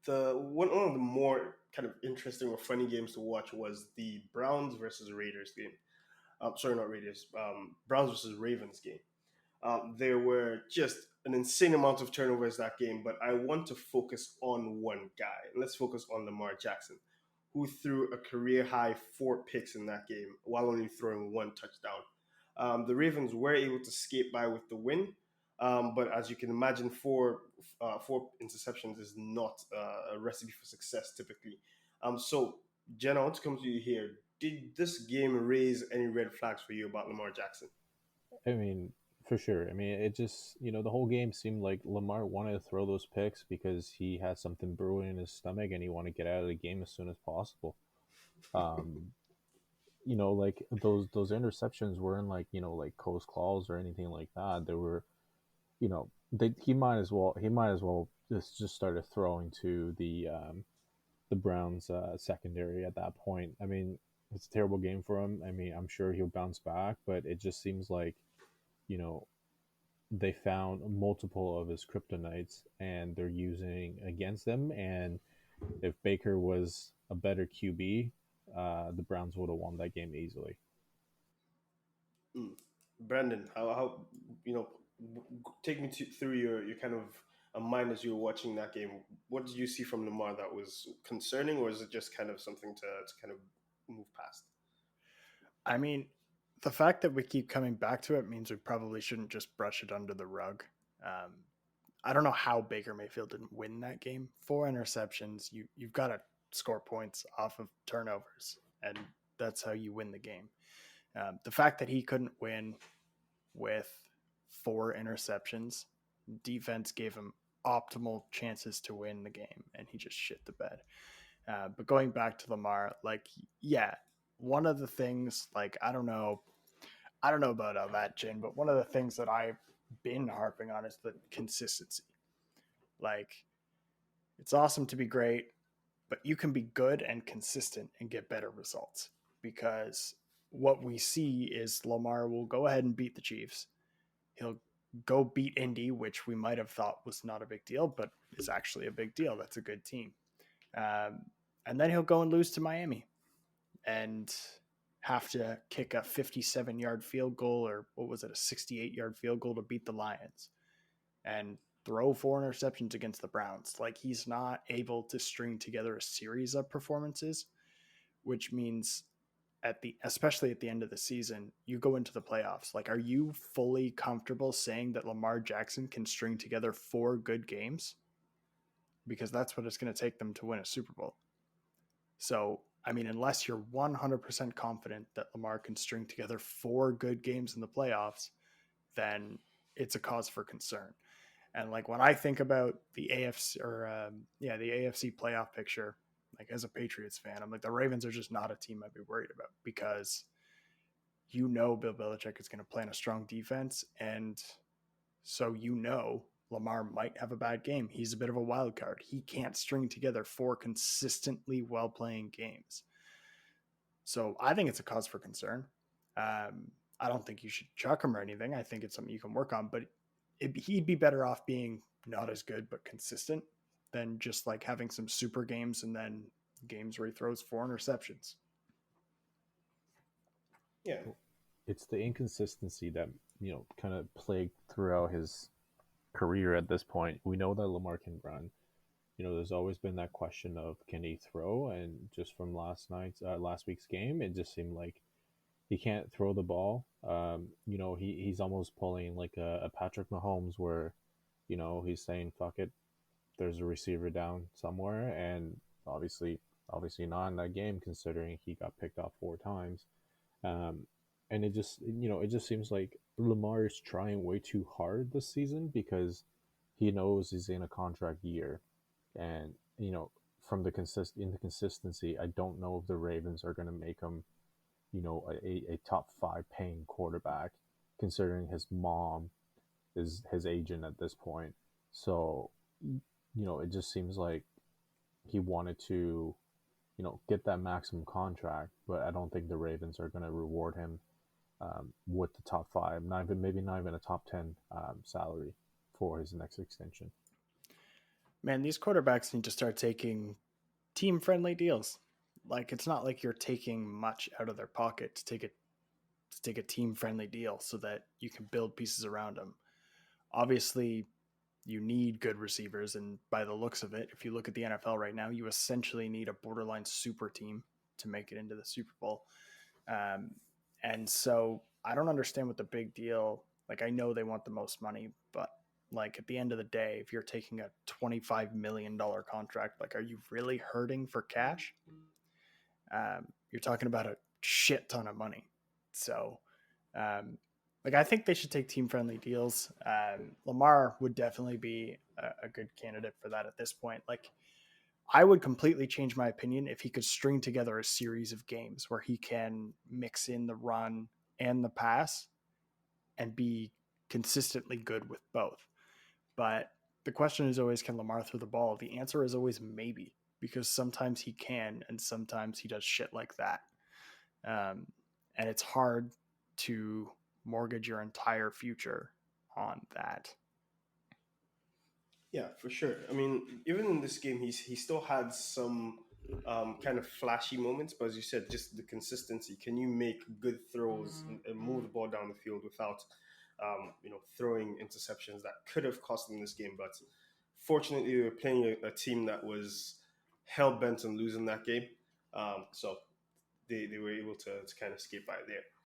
the one of the more kind of interesting or funny games to watch was the Browns versus Raiders game. Sorry, not Raiders. Browns versus Ravens game. There were just an insane amount of turnovers that game, but I want to focus on one guy. Let's focus on Lamar Jackson, who threw a career high 4 picks in that game while only throwing 1 touchdown. The Ravens were able to skate by with the win, but as you can imagine, four interceptions is not a recipe for success typically. So, Jenna, I want to come to you here. Did this game raise any red flags for you about Lamar Jackson? I mean, for sure. I mean, it just, the whole game seemed like Lamar wanted to throw those picks because he had something brewing in his stomach and he wanted to get out of the game as soon as possible. Um, like those interceptions weren't like, like close calls or anything like that. They were, he might as well just started throwing to the Browns secondary at that point. I mean, it's a terrible game for him. I mean, I'm sure he'll bounce back, but it just seems like, you know, they found multiple of his kryptonites and they're using against them. And if Baker was a better QB, the Browns would have won that game easily. Mm. Brandon, how take me through your kind of a mind as you were watching that game. What did you see from Lamar that was concerning, or is it just kind of something to kind of move past? I mean, the fact that we keep coming back to it means we probably shouldn't just brush it under the rug. Um, I don't know how Baker Mayfield didn't win that game. 4 interceptions. You've got to score points off of turnovers, and that's how you win the game. The fact that he couldn't win with 4 interceptions, defense gave him optimal chances to win the game, and he just shit the bed. But going back to Lamar, like, yeah, one of the things, like, I don't know about that, Jin, but one of the things that I've been harping on is the consistency. Like, it's awesome to be great, but you can be good and consistent and get better results because what we see is Lamar will go ahead and beat the Chiefs. He'll go beat Indy, which we might have thought was not a big deal, but is actually a big deal. That's a good team. And then he'll go and lose to Miami and have to kick a 57-yard field goal, or what was it, a 68-yard field goal to beat the Lions, and throw 4 interceptions against the Browns. Like, he's not able to string together a series of performances, which means especially at the end of the season, you go into the playoffs. Like, are you fully comfortable saying that Lamar Jackson can string together 4 good games? Because that's what it's going to take them to win a Super Bowl. So, I mean, unless you're 100% confident that Lamar can string together 4 good games in the playoffs, then it's a cause for concern. And like when I think about the AFC playoff picture, like as a Patriots fan, I'm like, the Ravens are just not a team I'd be worried about because Bill Belichick is going to play in a strong defense, and so Lamar might have a bad game. He's a bit of a wild card. He can't string together 4 consistently well-playing games. So I think it's a cause for concern. I don't think you should chuck him or anything. I think it's something you can work on, but he'd be better off being not as good but consistent than just like having some super games and then games where he throws 4 interceptions. Yeah. It's the inconsistency that, kind of plagued throughout his career at this point. We know that Lamar can run. There's always been that question of can he throw, and just from last week's game, it just seemed like he can't throw the ball. He's almost pulling like a Patrick Mahomes where, he's saying fuck it, there's a receiver down somewhere, and obviously not in that game considering he got picked off 4 times. Um, and it just seems like Lamar is trying way too hard this season because he knows he's in a contract year, and from the inconsistency, I don't know if the Ravens are going to make him, a top 5 paying quarterback, considering his mom is his agent at this point. So, it just seems like he wanted to, get that maximum contract, but I don't think the Ravens are going to reward him with the top 5, maybe not even a top 10 salary for his next extension. Man, these quarterbacks need to start taking team friendly deals. Like it's not like you're taking much out of their pocket to take a team friendly deal so that you can build pieces around them. Obviously, you need good receivers, and by the looks of it, if you look at the NFL right now, you essentially need a borderline super team to make it into the Super Bowl. Um, and so I don't understand what the big deal. Like I know they want the most money, but like at the end of the day, if you're taking a $25 million contract, like are you really hurting for cash? You're talking about a shit ton of money. So, um, like I think they should take team friendly deals. Lamar would definitely be a good candidate for that at this point. Like I would completely change my opinion if he could string together a series of games where he can mix in the run and the pass and be consistently good with both. But the question is always, can Lamar throw the ball? The answer is always maybe, because sometimes he can and sometimes he does shit like that. Um, and it's hard to mortgage your entire future on that. Yeah, for sure. I mean, even in this game, he still had some kind of flashy moments, but as you said, just the consistency. Can you make good throws and move the ball down the field without, throwing interceptions that could have cost them this game? But fortunately, they were playing a team that was hell bent on losing that game, so they were able to kind of skate by there.